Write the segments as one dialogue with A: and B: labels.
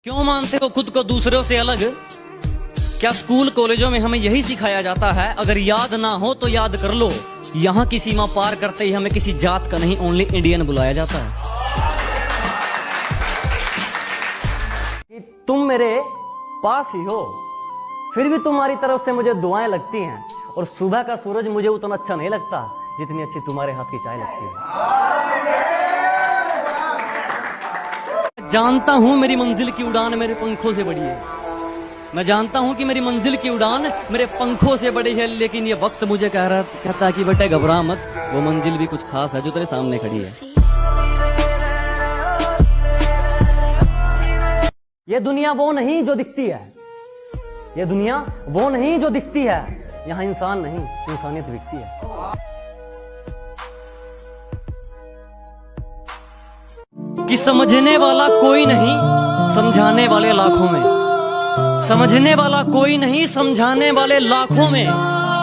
A: क्यों मानते हो खुद को दूसरों से अलग? क्या स्कूल कॉलेजों में हमें यही सिखाया जाता है, अगर याद ना हो तो याद कर लो? यहाँ की सीमा पार करते ही हमें किसी जात का नहीं, ओनली इंडियन बुलाया जाता है। कि तुम मेरे पास ही हो, फिर भी तुम्हारी तरफ से मुझे दुआएं लगती हैं, और सुबह का सूरज मुझे उतना अच्छा नहीं लगता जितनी अच्छी तुम्हारे हाथ की चाय लगती है। जानता हूं मेरी मंजिल की उड़ान मेरे पंखों से बड़ी है, मैं जानता हूं कि मेरी मंजिल की उड़ान मेरे पंखों से बड़ी है, लेकिन ये वक्त मुझे कहता है कि बेटे घबरा मत, वो मंजिल भी कुछ खास है जो तेरे सामने खड़ी है। ये दुनिया वो नहीं जो दिखती है, ये दुनिया वो नहीं जो दिखती है, यहाँ इंसान नहीं इंसानियत दिखती है। कि समझने वाला कोई नहीं, समझाने वाले लाखों में, समझने वाला कोई नहीं, समझाने वाले लाखों में,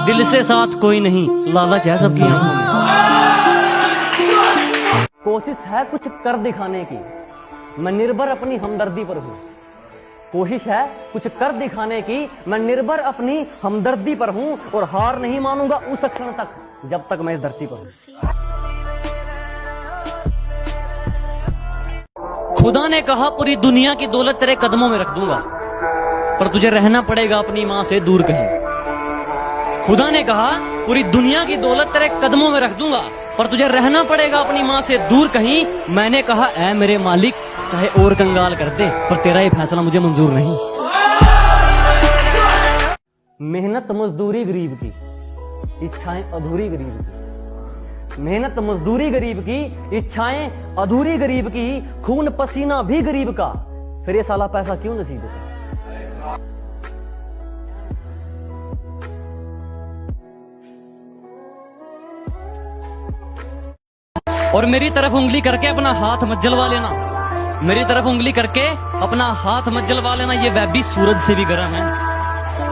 A: दिल से साथ कोई नहीं, लालच है सबकी आंखों में। कोशिश है कुछ कर दिखाने की, मैं निर्भर अपनी हमदर्दी पर हूं। कोशिश है कुछ कर दिखाने की, मैं निर्भर अपनी हमदर्दी पर हूं, और हार नहीं मानूंगा उस क्षण तक जब तक मैं इस धरती पर हूं। खुदा ने कहा पूरी दुनिया की दौलत तेरे कदमों में रख दूंगा, पर तुझे रहना पड़ेगा अपनी मां से दूर कहीं। खुदा ने कहा पूरी दुनिया की दौलत तेरे कदमों में रख दूंगा, पर तुझे रहना पड़ेगा अपनी मां से दूर कहीं। मैंने कहा ऐ मेरे मालिक, चाहे और कंगाल कर दे, पर तेरा ये फैसला मुझे मंजूर नहीं। मेहनत मजदूरी गरीब की, इच्छाएं अधूरी गरीब की। मेहनत मजदूरी गरीब की, इच्छाएं अधूरी गरीब की, खून पसीना भी गरीब का, फिर ये साला पैसा क्यों नसीब है? और मेरी तरफ उंगली करके अपना हाथ मत जलवा लेना, मेरी तरफ उंगली करके अपना हाथ मत जलवा लेना, ये वह भी सूरज से भी गर्म है,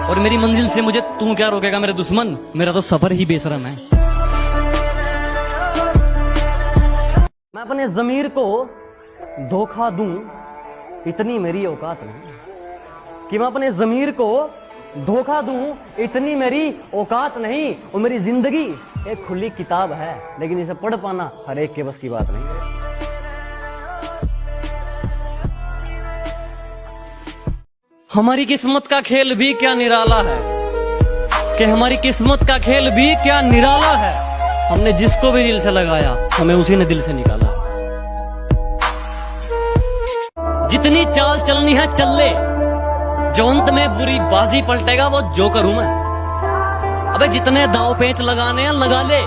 A: और मेरी मंजिल से मुझे तू क्या रोकेगा मेरे दुश्मन, मेरा तो सफर ही बेशरम है। मैं अपने ज़मीर को धोखा दूं, इतनी मेरी औकात नहीं। कि मैं अपने ज़मीर को धोखा दूं, इतनी मेरी औकात नहीं। और मेरी जिंदगी एक खुली किताब है, लेकिन इसे पढ़ पाना हर एक के बस की बात नहीं। हमारी किस्मत का खेल भी क्या निराला है, कि हमारी किस्मत का खेल भी क्या निराला है। हमने जिसको भी दिल से लगाया, हमें उसी ने दिल से निकाला। जितनी चाल चलनी है चल ले, जो अंत में बुरी बाजी पलटेगा वो जोकर हूं मैं। अबे जितने दाव पेंच लगाने हैं लगा ले,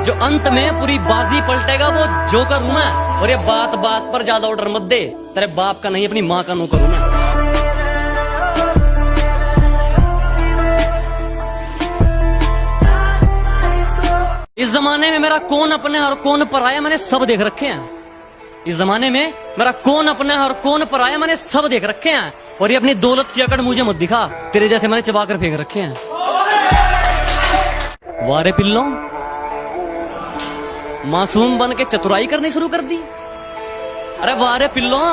A: जो अंत में पूरी बाजी पलटेगा वो जोकर हूं मैं। और ये बात बात पर ज्यादा ऑर्डर मत दे, तेरे बाप का नहीं अपनी माँ का नौकर हूं मैं। इस जमाने में मेरा कौन अपने और कौन पराया मैंने सब देख रखे हैं। इस जमाने में मेरा कौन अपना है और कौन पराया मैंने सब देख रखे हैं। और ये अपनी दौलत की अकड़ मुझे मत दिखा, तेरे जैसे मैंने चबा कर फेंक रखे हैं। वारे पिल्लों, मासूम बन के चतुराई करनी शुरू कर दी। अरे वारे पिल्लों,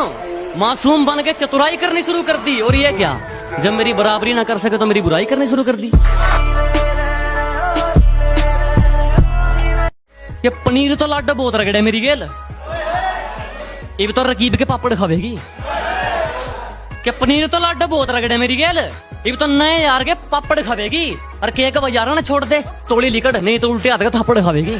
A: मासूम बन के चतुराई करनी शुरू कर दी। और ये क्या, जब मेरी बराबरी ना कर सके तो मेरी बुराई करनी शुरू कर दी। ये पनीर तो लाडा बहुत रगड़े मेरी गेल, ये तो रकीब के पापड़ खावेगी। क्या पनीर तो लाडा बहुत रगड़े मेरी गेल, ये तो नए यार के पापड़ खावेगी। और केक बाजारा ना छोड़ दे, तोड़ी लिकड़ नहीं तो उल्टे हाथ के थप्पड़ खावेगी।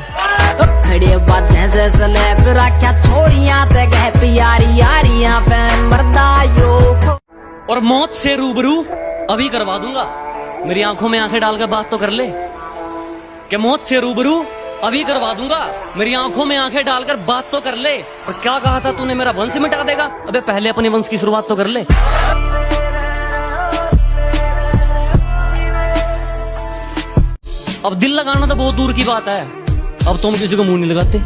A: और मौत से रूबरू अभी करवा दूंगा, मेरी आंखों में आंखें डालकर बात तो कर ले। क्या मौत से रूबरू अभी करवा दूंगा, मेरी आंखों में आंखें डालकर बात तो कर ले। और क्या कहा था तूने, मेरा वंश मिटा देगा? अबे पहले अपने वंश की शुरुआत तो कर ले। अब दिल लगाना तो बहुत दूर की बात है, अब तुम किसी को मुंह नहीं लगाते।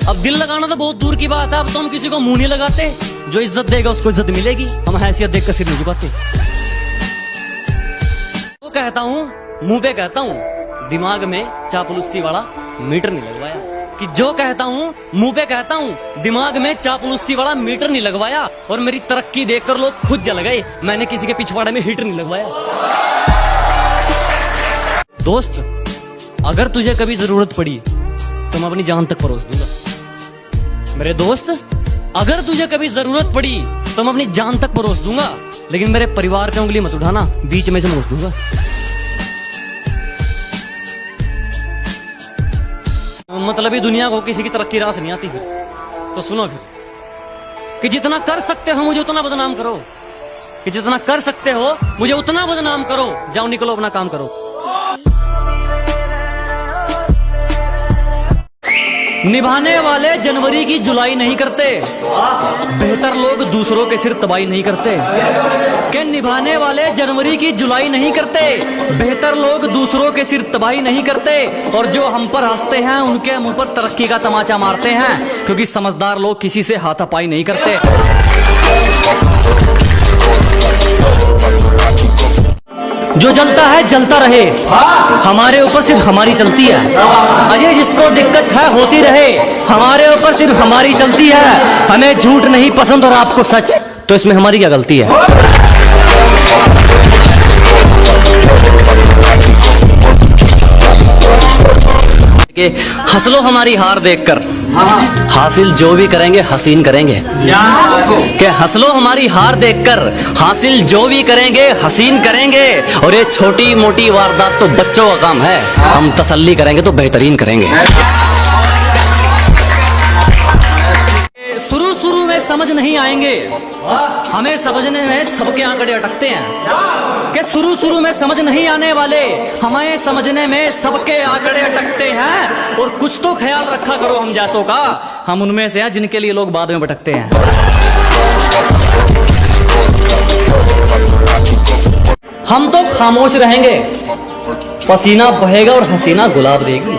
A: अब दिल लगाना तो बहुत दूर की बात है, अब तुम किसी को मुंह नहीं लगाते। जो इज्जत देगा उसको इज्जत मिलेगी, हम हैसियत देख कर सिर नहीं झुकाते। तो कहता हूं, मुंह पे कहता हूं, दिमाग में चापलूसी वाला मीटर नहीं लगवाया। कि जो कहता हूँ मुंह पे कहता हूँ, दिमाग में चापलूसी वाला मीटर नहीं लगवाया, और मेरी तरक्की देखकर लोग खुद जल गए। मैंने किसी के पिछवाड़े में हीटर नहीं लगवाया। दोस्त, अगर तुझे कभी जरूरत पड़ी तो मैं अपनी जान तक परोस दूंगा। मेरे दोस्त, अगर तुझे कभी जरूरत पड़ी तो मैं अपनी जान तक परोस दूंगा, लेकिन मेरे परिवार पे उंगली मत उठाना, बीच में से मोच दूंगा। मतलब ही दुनिया को किसी की तरक्की रास नहीं आती। फिर तो सुनो फिर, कि जितना कर सकते हो मुझे उतना बदनाम करो, कि जितना कर सकते हो मुझे उतना बदनाम करो। जाओ निकलो, अपना काम करो। निभाने वाले जनवरी की जुलाई नहीं करते, बेहतर लोग दूसरों के सिर तबाही नहीं करते। कि निभाने वाले जनवरी की जुलाई नहीं करते, बेहतर लोग दूसरों के सिर तबाही नहीं करते। और जो हम पर हंसते हैं उनके मुंह पर तरक्की का तमाचा मारते हैं, क्योंकि समझदार लोग किसी से हाथापाई नहीं करते। जो जलता है जलता रहे, हमारे ऊपर सिर्फ हमारी चलती है। अरे जिसको दिक्कत है होती रहे, हमारे ऊपर सिर्फ हमारी चलती है। हमें झूठ नहीं पसंद और आपको सच, तो इसमें हमारी क्या गलती है? कि हंस लो हमारी हार देखकर, हासिल जो भी करेंगे हसीन करेंगे। कि हंस लो हमारी हार देखकर, हासिल जो भी करेंगे हसीन करेंगे। और ये छोटी मोटी वारदात तो बच्चों का काम है, हम तसल्ली करेंगे तो बेहतरीन करेंगे। शुरू में समझ नहीं आएंगे, हमें समझने में सबके आंकड़े अटकते हैं। कि शुरू में समझ नहीं आने वाले, हमें समझने में सबके आंकड़े अटकते हैं। और कुछ तो ख्याल रखा करो हम जैसों का, हम उनमें से हैं जिनके लिए लोग बाद में भटकते हैं। हम तो खामोश रहेंगे, पसीना बहेगा और हसीना गुलाब देगी।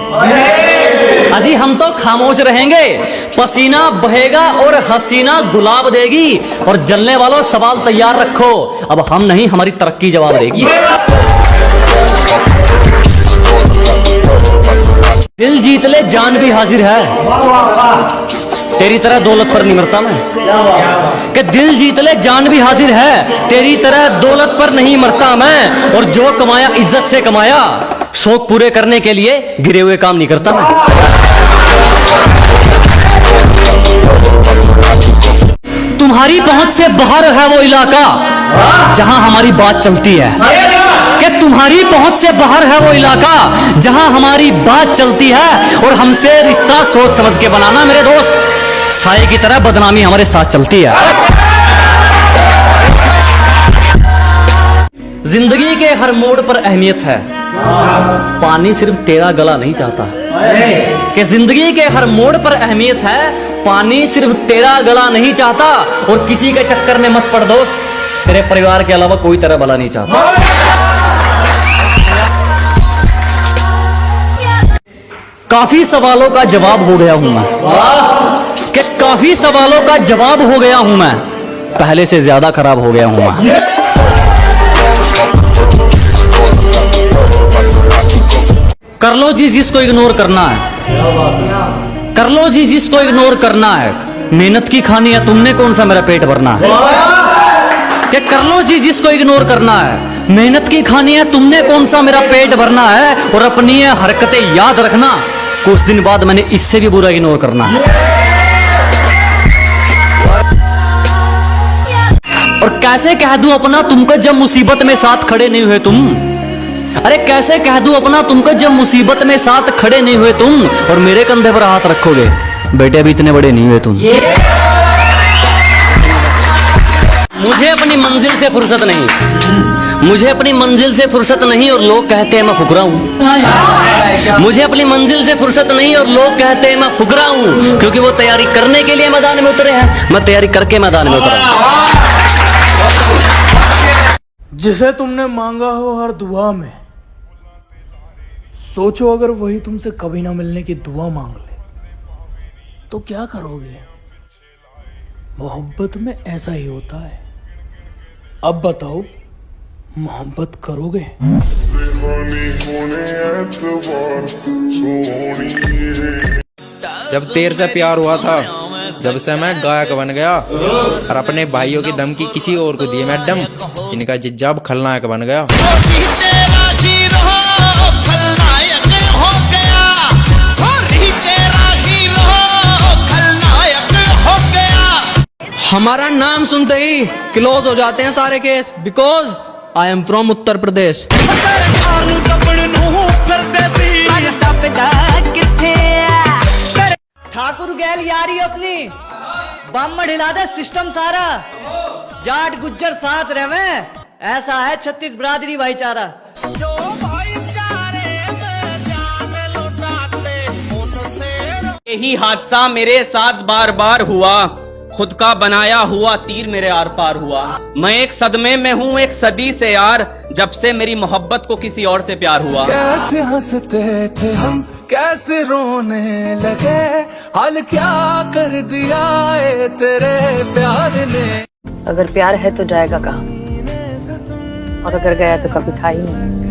A: अजी हम तो खामोश रहेंगे, पसीना बहेगा और हसीना गुलाब देगी। और जलने वालों सवाल तैयार रखो, अब हम नहीं हमारी तरक्की जवाब देगी। दिल जीत ले जान भी हाजिर है, तेरी तरह दौलत पर नहीं मरता मैं। कि दिल जीत ले जान भी हाजिर है, तेरी तरह दौलत पर नहीं मरता मैं। और जो कमाया इज्जत से कमाया, शौक पूरे करने के लिए गिरे हुए काम नहीं करता मैं। तुम्हारी पहुंच से बाहर है वो इलाका जहां हमारी बात चलती है। कि तुम्हारी पहुंच से बाहर है वो इलाका जहां हमारी बात चलती है। और हमसे रिश्ता सोच समझ के बनाना मेरे दोस्त, साए की तरह बदनामी हमारे साथ चलती है। जिंदगी के हर मोड़ पर अहमियत है, पानी सिर्फ तेरा गला नहीं चाहता। कि जिंदगी के हर मोड़ पर अहमियत है, पानी सिर्फ तेरा गला नहीं चाहता। और किसी के चक्कर में मत पड़ दोस्त, तेरे परिवार के अलावा कोई तेरा भला नहीं चाहता। काफी सवालों का जवाब हो गया हूं मैं, कि काफी सवालों का जवाब हो गया हूं मैं, पहले से ज्यादा खराब हो गया हूं मैं। कर लो जी जिसको इग्नोर करना है, कर लो जी जिसको इग्नोर करना है। मेहनत की खानी है, तुमने कौन सा मेरा पेट भरना है। कि कर लो जी जिसको इग्नोर करना है, मेहनत की खानी है, तुमने कौन सा मेरा पेट भरना है। और अपनी ये हरकतें याद रखना, कुछ दिन बाद मैंने इससे भी बुरा इग्नोर करना है। और कैसे कह दूं अपना तुमको जब मुसीबत में साथ खड़े नहीं हुए तुम। अरे कैसे कह दूं अपना तुमको जब मुसीबत में साथ खड़े नहीं हुए तुम। और मेरे कंधे पर हाथ रखोगे, बेटे अभी इतने बड़े नहीं हुए तुम। मुझे अपनी मंजिल से फुर्सत नहीं, मुझे अपनी मंजिल से फुर्सत नहीं। और लोग कहते हैं मैं फुकरा हूं। मुझे अपनी मंजिल से फुर्सत नहीं और लोग कहते हैं मैं फुकरा हूं, क्योंकि वो तैयारी करने के लिए मैदान में उतरे हैं, मैं तैयारी करके मैदान में उतरा।
B: जिसे तुमने मांगा हो हर दुआ में, सोचो अगर वही तुमसे कभी ना मिलने की दुआ मांग ले तो क्या करोगे। मोहब्बत में ऐसा ही होता है। अब बताओ, मोहब्बत करोगे।
C: होने एतबार सोनी जब तेरे से प्यार हुआ था, जब से मैं गायक बन गया और अपने भाइयों की धमकी किसी और को दी मैडम, इनका जिज्जा अब खलनायक बन गया।
D: हमारा नाम सुनते ही क्लोज हो जाते हैं सारे case, because I am from Uttar Pradesh. Thakur गैल यारी अपनी बामड़ हिला दे सिस्टम सारा, जाट गुज्जर साथ रहे, ऐसा है छत्तीस बिरादरी भाईचारा।
E: यही हादसा मेरे साथ बार बार हुआ, खुद का बनाया हुआ तीर मेरे आर पार हुआ। मैं एक सदमे में हूँ एक सदी से यार, जब से मेरी मोहब्बत को किसी और से प्यार हुआ।
B: कैसे हंसते थे हम, कैसे रोने लगे, हाल क्या कर दिया है तेरे प्यार ने।
F: अगर प्यार है तो जाएगा कहाँ, और अगर गया तो कभी था ही नहीं।